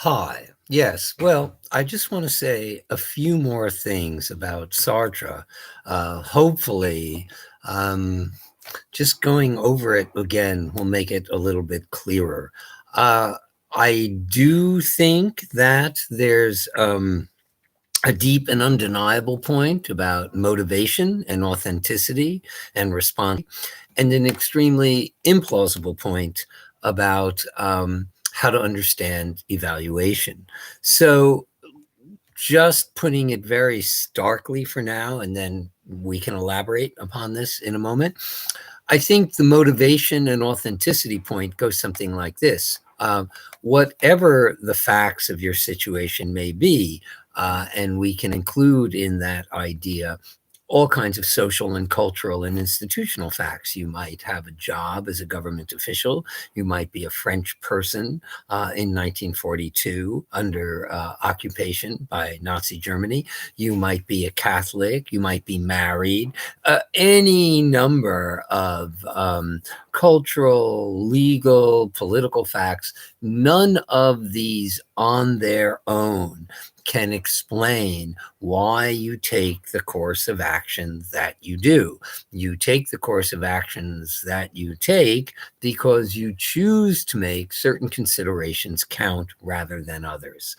Hi. Yes. Well, I just want to say a few more things about Sartre. Hopefully, um, just going over it again will make it a little bit clearer. Uh, I do think that there's a deep and undeniable point about motivation and authenticity and response, and an extremely implausible point about how to understand evaluation. So, just putting it very starkly for now, and then we can elaborate upon this in a moment. I think the motivation and authenticity point goes something like this. Whatever the facts of your situation may be, and we can include in that idea all kinds of social and cultural and institutional facts. You might have a job as a government official. You might be a French person in 1942 under occupation by Nazi Germany. You might be a Catholic. You might be married. Any number of cultural, legal, political facts. None of these on their own can explain why you take the course of action that you do. You take the course of actions that you take because you choose to make certain considerations count rather than others.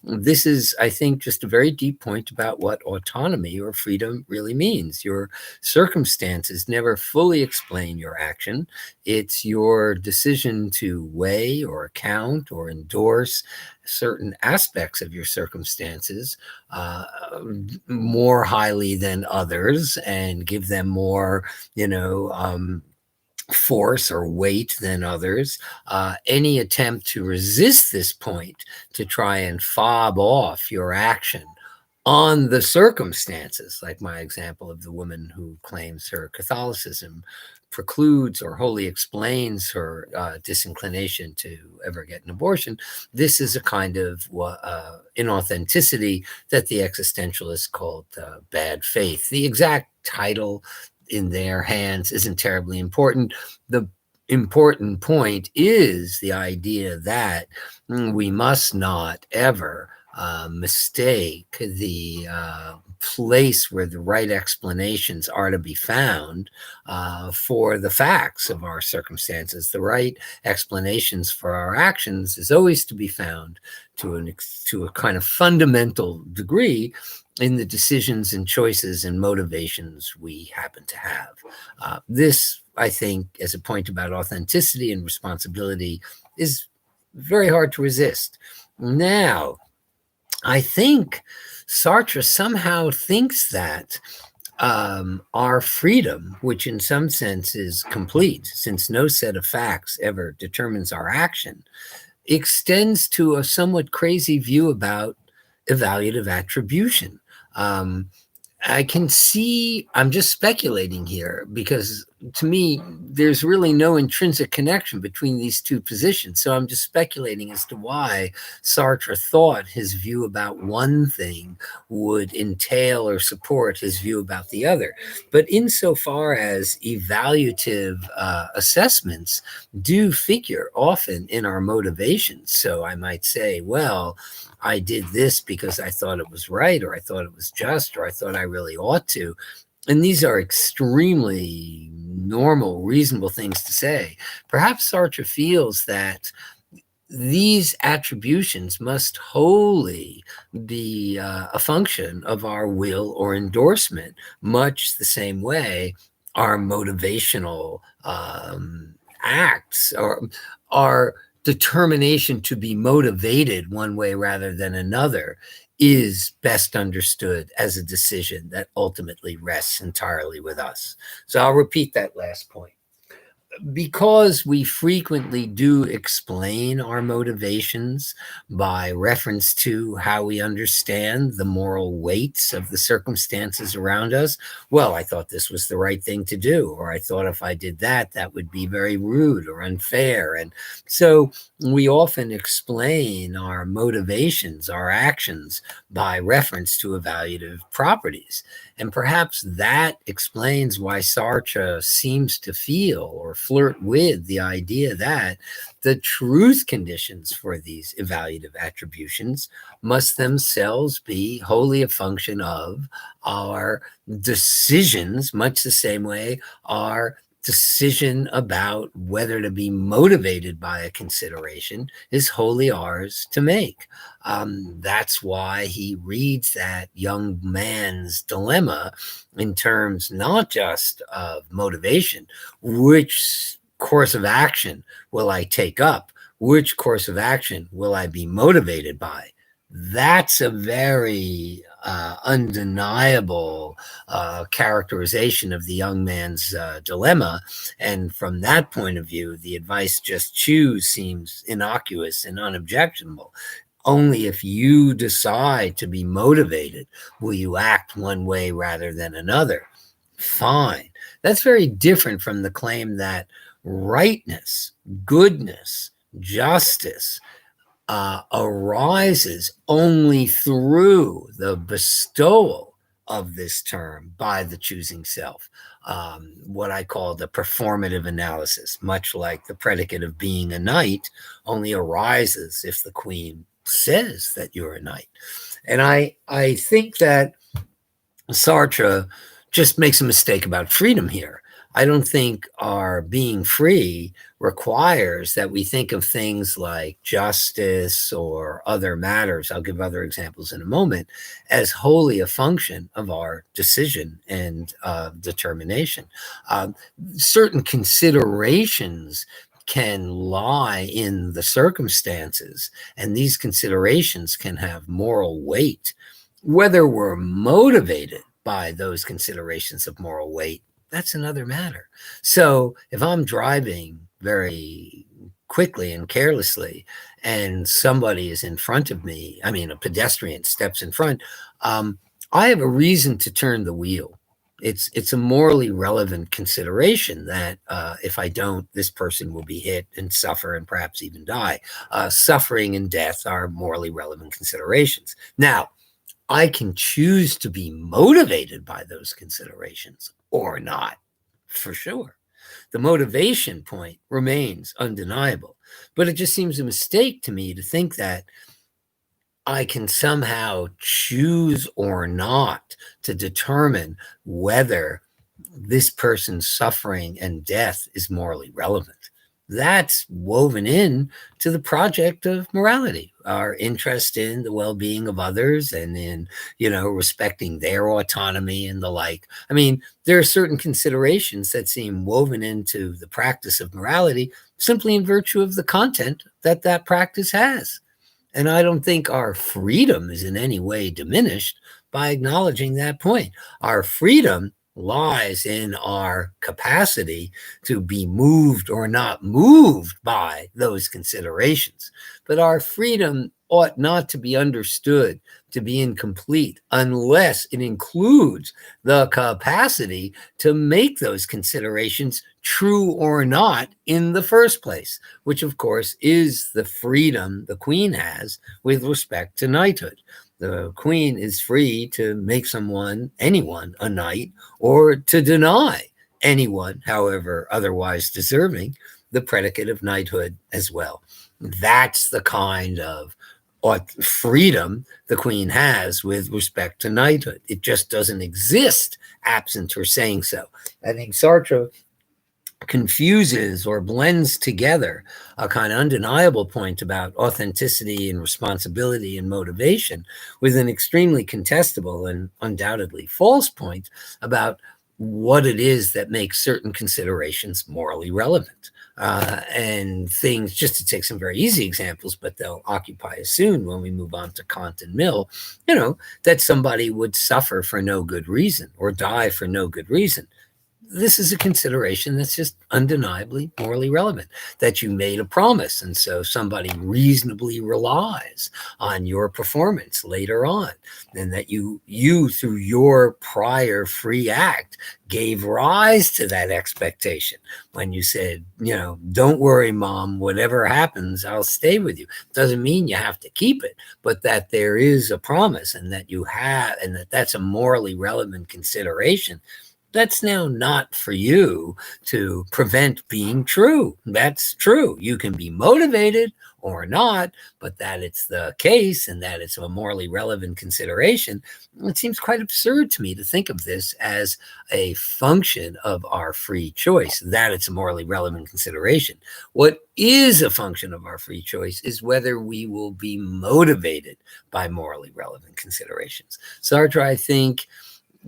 This is, I think, just a very deep point about what autonomy or freedom really means. Your circumstances never fully explain your action. It's your decision to weigh or account or endorse certain aspects of your circumstances uh, more highly than others and give them more, you know, force or weight than others. Any attempt to resist this point, to try and fob off your action on the circumstances, like my example of the woman who claims her Catholicism precludes or wholly explains her disinclination to ever get an abortion. This is a kind of inauthenticity that the existentialists called bad faith. The exact title in their hands isn't terribly important. The important point is the idea that we must not ever mistake the place where the right explanations are to be found for the facts of our circumstances. The right explanations for our actions is always to be found to a kind of fundamental degree in the decisions and choices and motivations we happen to have. This, I think, as a point about authenticity and responsibility, is very hard to resist. Now, I think Sartre somehow thinks that our freedom, which in some sense is complete, since no set of facts ever determines our action, extends to a somewhat crazy view about evaluative attribution. Um, I can see, I'm just speculating here because to me, there's really no intrinsic connection between these two positions. So I'm just speculating as to why Sartre thought his view about one thing would entail or support his view about the other. But insofar as evaluative assessments do figure often in our motivations, so I might say, well, I did this because I thought it was right, or I thought it was just, or I thought I really ought to. And these are extremely normal, reasonable things to say. Perhaps Sartre feels that these attributions must wholly be a function of our will or endorsement, much the same way our motivational acts or our determination to be motivated one way rather than another is best understood as a decision that ultimately rests entirely with us. So I'll repeat that last point. Because we frequently do explain our motivations by reference to how we understand the moral weights of the circumstances around us. Well, I thought this was the right thing to do, or I thought if I did that, that would be very rude or unfair. And so we often explain our motivations, our actions, by reference to evaluative properties. And perhaps that explains why Sartre seems to feel or flirt with the idea that the truth conditions for these evaluative attributions must themselves be wholly a function of our decisions, much the same way our decision about whether to be motivated by a consideration is wholly ours to make. That's why he reads that young man's dilemma in terms not just of motivation, which course of action will I take up? Which course of action will I be motivated by? That's a very undeniable characterization of the young man's dilemma. And from that point of view, the advice just choose seems innocuous and unobjectionable. Only if you decide to be motivated will you act one way rather than another. Fine. That's very different from the claim that rightness, goodness, justice arises only through the bestowal of this term by the choosing self. What I call the performative analysis, much like the predicate of being a knight, only arises if the queen says that you're a knight. And I think that Sartre just makes a mistake about freedom here. I don't think our being free requires that we think of things like justice or other matters, I'll give other examples in a moment, as wholly a function of our decision and determination. Certain considerations can lie in the circumstances, and these considerations can have moral weight. Whether we're motivated by those considerations of moral weight, that's another matter. So if I'm driving very quickly and carelessly and somebody is in front of me, I mean, a pedestrian steps in front, I have a reason to turn the wheel. It's a morally relevant consideration that if I don't, this person will be hit and suffer and perhaps even die. Suffering and death are morally relevant considerations. Now, I can choose to be motivated by those considerations or not, for sure. The motivation point remains undeniable, but it just seems a mistake to me to think that I can somehow choose or not to determine whether this person's suffering and death is morally relevant. That's woven in to the project of morality, our interest in the well-being of others and in, respecting their autonomy and the like. I mean, there are certain considerations that seem woven into the practice of morality simply in virtue of the content that practice has. And I don't think our freedom is in any way diminished by acknowledging that point. Our freedom lies in our capacity to be moved or not moved by those considerations. But our freedom ought not to be understood to be incomplete unless it includes the capacity to make those considerations true or not in the first place, which of course is the freedom the queen has with respect to knighthood. The queen is free to make anyone, a knight, or to deny anyone, however otherwise deserving, the predicate of knighthood as well. That's the kind of freedom the queen has with respect to knighthood. It just doesn't exist absent her saying so. I think Sartre confuses or blends together a kind of undeniable point about authenticity and responsibility and motivation with an extremely contestable and undoubtedly false point about what it is that makes certain considerations morally relevant. And things, just to take some very easy examples, but they'll occupy us soon when we move on to Kant and Mill, that somebody would suffer for no good reason or die for no good reason. This is a consideration that's just undeniably morally relevant, that you made a promise. And so somebody reasonably relies on your performance later on, and that you through your prior free act gave rise to that expectation when you said, don't worry, Mom, whatever happens, I'll stay with you. Doesn't mean you have to keep it, but that there is a promise and that you have, and that's a morally relevant consideration. That's now not for you to prevent being true. That's true. You can be motivated or not, but that it's the case and that it's a morally relevant consideration, it seems quite absurd to me to think of this as a function of our free choice, that it's a morally relevant consideration. What is a function of our free choice is whether we will be motivated by morally relevant considerations. Sartre, I think,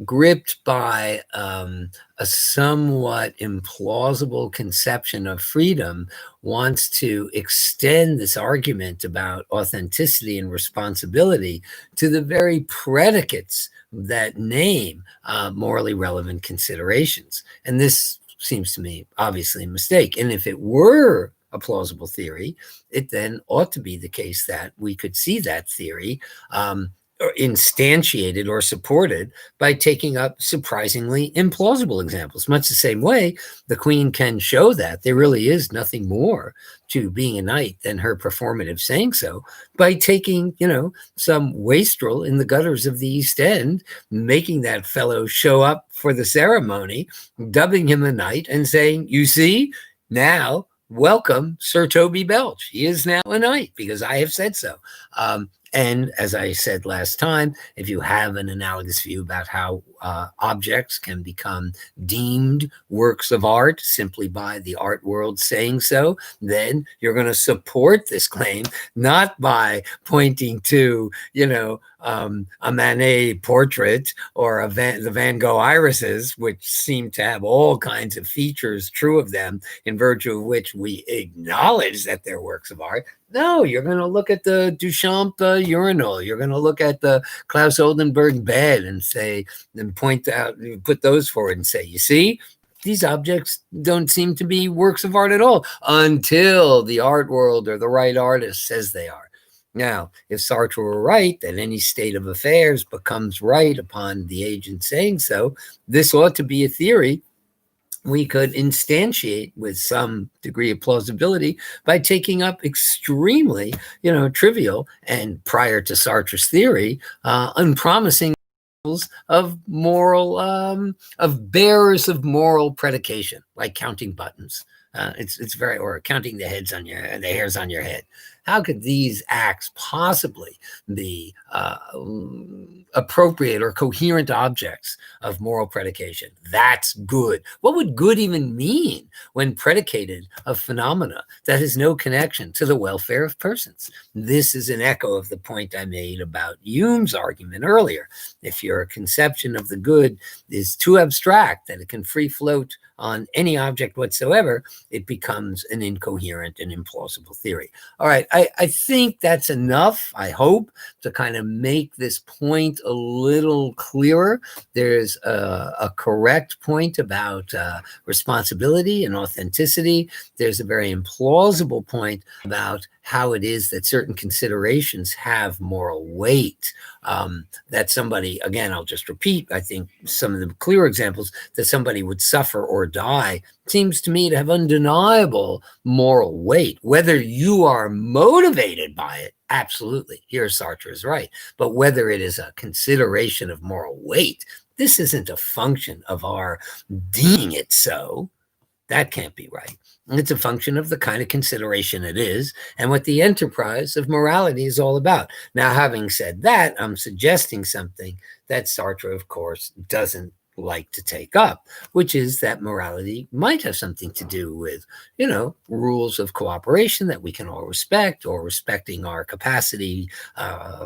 gripped by a somewhat implausible conception of freedom, wants to extend this argument about authenticity and responsibility to the very predicates that name morally relevant considerations. And this seems to me obviously a mistake. And if it were a plausible theory, it then ought to be the case that we could see that theory instantiated or supported by taking up surprisingly implausible examples. Much the same way the Queen can show that there really is nothing more to being a knight than her performative saying so, by taking, some wastrel in the gutters of the East End, making that fellow show up for the ceremony, dubbing him a knight and saying, you see, now welcome Sir Toby Belch. He is now a knight because I have said so. And as I said last time, if you have an analogous view about how objects can become deemed works of art simply by the art world saying so, then you're going to support this claim, not by pointing to, a Manet portrait or the Van Gogh irises, which seem to have all kinds of features true of them, in virtue of which we acknowledge that they're works of art. No, you're going to look at the Duchamp urinal. You're going to look at the Klaus Oldenburg bed and say, and point out, put those forward and say, you see, these objects don't seem to be works of art at all until the art world or the right artist says they are. Now, if Sartre were right, that any state of affairs becomes right upon the agent saying so, this ought to be a theory we could instantiate with some degree of plausibility by taking up extremely, trivial and, prior to Sartre's theory, unpromising of moral, of bearers of moral predication, like counting buttons. It's very, or counting the hairs on your head. How could these acts possibly be appropriate or coherent objects of moral predication? That's good. What would good even mean when predicated of phenomena that has no connection to the welfare of persons? This is an echo of the point I made about Hume's argument earlier. If your conception of the good is too abstract that it can free float on any object whatsoever, it becomes an incoherent and implausible theory. All right, I think that's enough, I hope, to kind of make this point a little clearer. There's a correct point about responsibility and authenticity. There's a very implausible point about how it is that certain considerations have moral weight. That somebody, again, I'll just repeat, I think some of the clear examples, that somebody would suffer or die seems to me to have undeniable moral weight. Whether you are motivated by it, absolutely, here Sartre is right. But whether it is a consideration of moral weight, this isn't a function of our deeming it so. That can't be right. It's a function of the kind of consideration it is and what the enterprise of morality is all about. Now, having said that, I'm suggesting something that Sartre, of course, doesn't like to take up, which is that morality might have something to do with, rules of cooperation that we can all respect, or respecting our capacity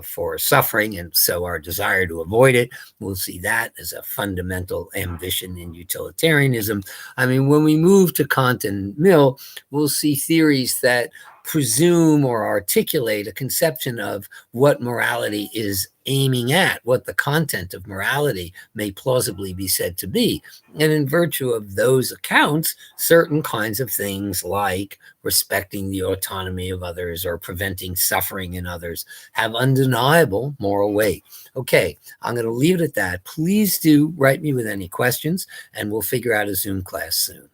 for suffering and so our desire to avoid it. We'll see that as a fundamental ambition in utilitarianism. I mean, when we move to Kant and Mill, we'll see theories that presume or articulate a conception of what morality is aiming at, what the content of morality may plausibly be said to be. And in virtue of those accounts, certain kinds of things like respecting the autonomy of others or preventing suffering in others have undeniable moral weight. Okay, I'm going to leave it at that. Please do write me with any questions, and we'll figure out a Zoom class soon.